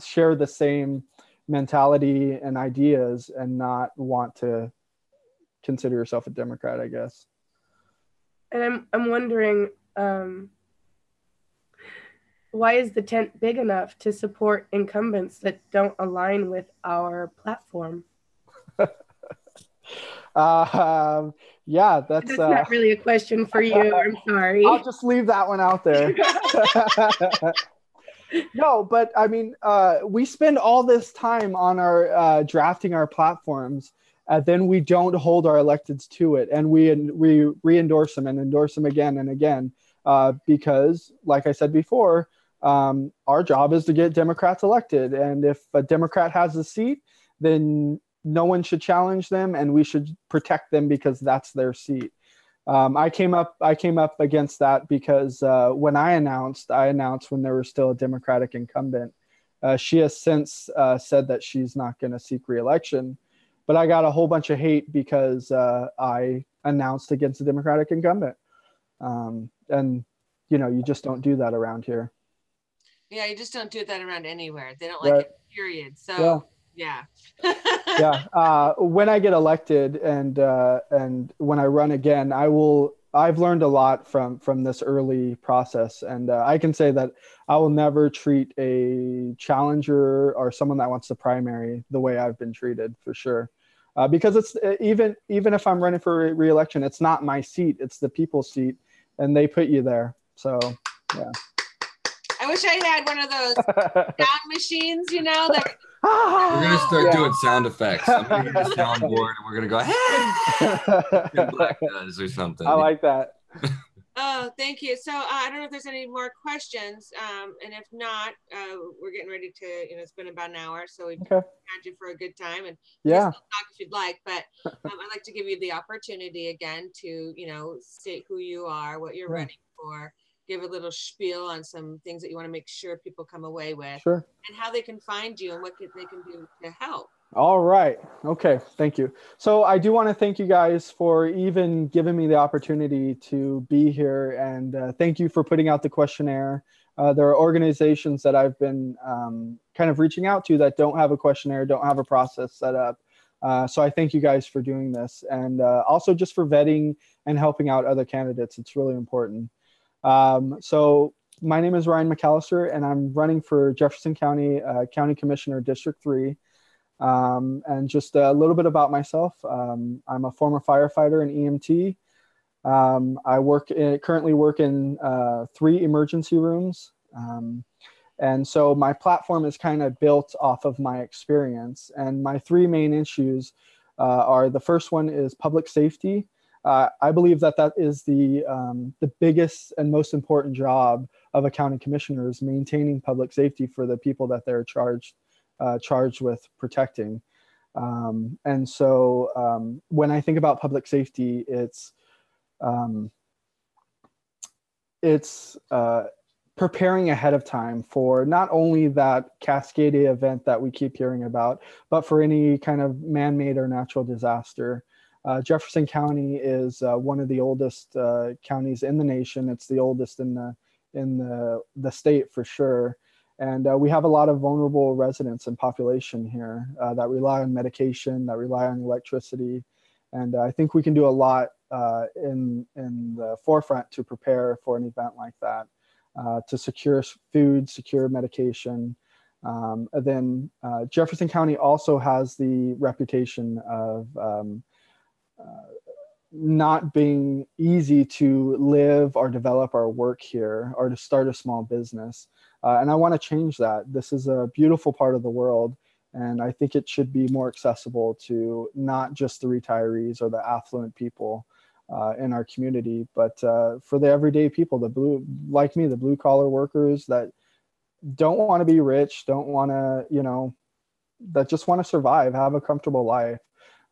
share the same mentality and ideas and not want to consider yourself a Democrat, I guess. And I'm wondering, why is the tent big enough to support incumbents that don't align with our platform? Yeah, that's not really a question for you. I'm sorry. I'll just leave that one out there. No, but I mean, we spend all this time on our drafting our platforms, and then we don't hold our electeds to it, and we re-endorse them and endorse them again and again, because, like I said before, our job is to get Democrats elected, and if a Democrat has a seat, then no one should challenge them, and we should protect them because that's their seat. I came up against that because when I announced when there was still a Democratic incumbent. She has since said that she's not going to seek re-election, but I got a whole bunch of hate because I announced against the Democratic incumbent. And you just don't do that around here. Yeah, you just don't do that around anywhere. They don't like it, period. So Yeah. Yeah. When I get elected and when I run again, I've learned a lot from this early process, and I can say that I will never treat a challenger or someone that wants to primary the way I've been treated, for sure. Because it's even if I'm running for re-election, it's not my seat, it's the people's seat, and they put you there. So yeah. I wish I had one of those sound machines, you know, that we're gonna start doing sound effects. I'm gonna get a soundboard and we're gonna go, hey, Black does or something. I like that. Oh, thank you. So I don't know if there's any more questions, and if not, we're getting ready to, you know, it's been about an hour, so we've had you for a good time, and talk if you'd like, but I'd like to give you the opportunity again to, you know, state who you are, what you're running for, give a little spiel on some things that you want to make sure people come away with, and how they can find you and what they can do to help. All right. Okay. Thank you. So I do want to thank you guys for even giving me the opportunity to be here, and thank you for putting out the questionnaire. There are organizations that I've been kind of reaching out to that don't have a questionnaire, don't have a process set up. So I thank you guys for doing this, and also just for vetting and helping out other candidates. It's really important. So my name is Ryan McAllister, and I'm running for Jefferson County County Commissioner, District 3. And just a little bit about myself. I'm a former firefighter and EMT. I currently work in 3 emergency rooms. And so my platform is kind of built off of my experience. And my 3 main issues are, the first one is public safety. I believe that is the biggest and most important job of a county commissioner, is maintaining public safety for the people that they're charged with protecting. And so when I think about public safety, it's preparing ahead of time for not only that Cascadia event that we keep hearing about, but for any kind of man-made or natural disaster. Jefferson County is one of the oldest counties in the nation. It's the oldest in the state, for sure. And we have a lot of vulnerable residents and population here that rely on medication, that rely on electricity. And I think we can do a lot in the forefront to prepare for an event like that, to secure food, secure medication. And then Jefferson County also has the reputation of not being easy to live or develop or work here, or to start a small business. And I want to change that. This is a beautiful part of the world, and I think it should be more accessible to not just the retirees or the affluent people in our community, but for the everyday people, like me, the blue collar workers that don't want to be rich, don't want to, that just want to survive, have a comfortable life.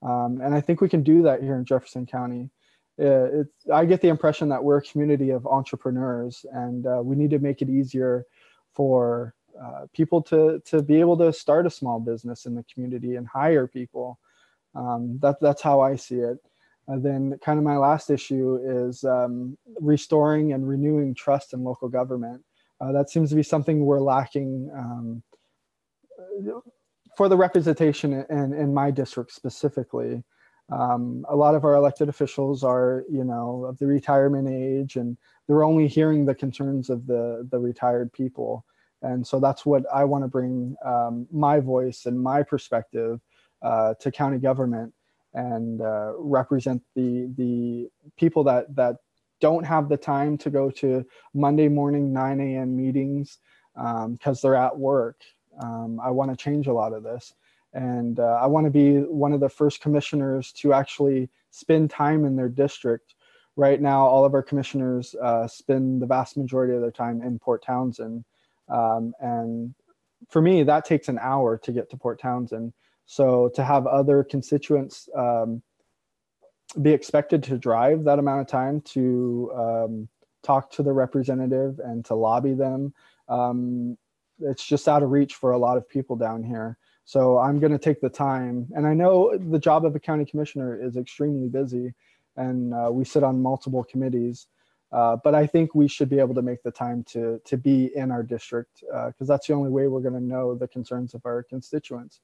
And I think we can do that here in Jefferson County. I get the impression that we're a community of entrepreneurs, and we need to make it easier for people to be able to start a small business in the community and hire people. That's how I see it. And then kind of my last issue is restoring and renewing trust in local government. That seems to be something we're lacking for the representation in my district specifically. A lot of our elected officials are, of the retirement age, and they're only hearing the concerns of the retired people. And so that's what I want to bring my voice and my perspective to county government, and represent the people that don't have the time to go to Monday morning 9 a.m. meetings because they're at work. I want to change a lot of this. And I want to be one of the first commissioners to actually spend time in their district. Right now, all of our commissioners spend the vast majority of their time in Port Townsend. And for me, that takes an hour to get to Port Townsend. So to have other constituents be expected to drive that amount of time to talk to the representative and to lobby them, it's just out of reach for a lot of people down here. So I'm going to take the time. And I know the job of a county commissioner is extremely busy, and we sit on multiple committees. But I think we should be able to make the time to be in our district, because that's the only way we're going to know the concerns of our constituents.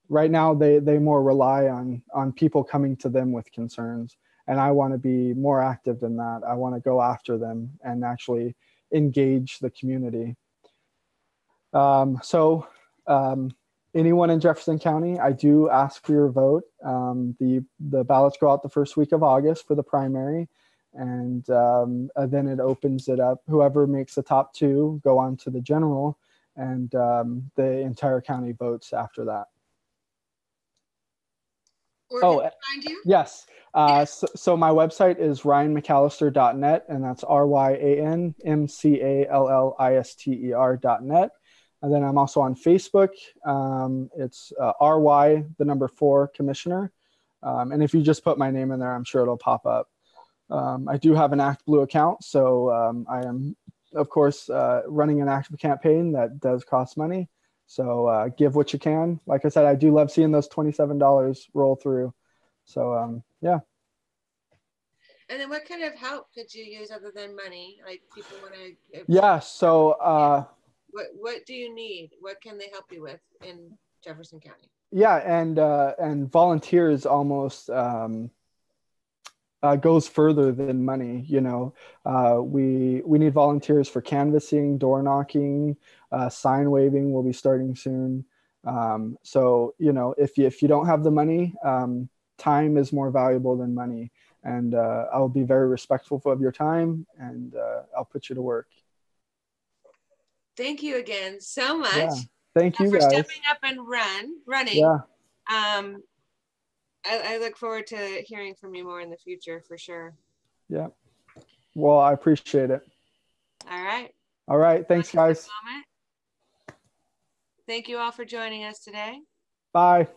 right now they more rely on people coming to them with concerns. And I want to be more active than that. I want to go after them and actually engage the community. Anyone in Jefferson County, I do ask for your vote. The ballots go out the first week of August for the primary, and then it opens it up. Whoever makes the top two go on to the general, and the entire county votes after that. Where can we find you? Yes. So my website is ryanmcallister.net, and that's RyanMcallister.net. And then I'm also on Facebook. It's RY, the number 4, Commissioner. And if you just put my name in there, I'm sure it'll pop up. I do have an ActBlue account, so I am, of course, running an active campaign that does cost money. So give what you can. Like I said, I do love seeing those $27 roll through. So yeah. And then what kind of help could you use other than money? Like people want to. Yeah. So what do you need? What can they help you with in Jefferson County? Yeah, and volunteers almost goes further than money. You know, we need volunteers for canvassing, door knocking, sign waving will be starting soon. So you know, if you don't have the money, time is more valuable than money, and I'll be very respectful of your time, and I'll put you to work. Thank you again so much. Yeah. Thank you for guys. stepping up and running. Yeah. I look forward to hearing from you more in the future for sure. Yeah. Well, I appreciate it. All right. All right. Thanks, guys. Thank you all for joining us today. Bye.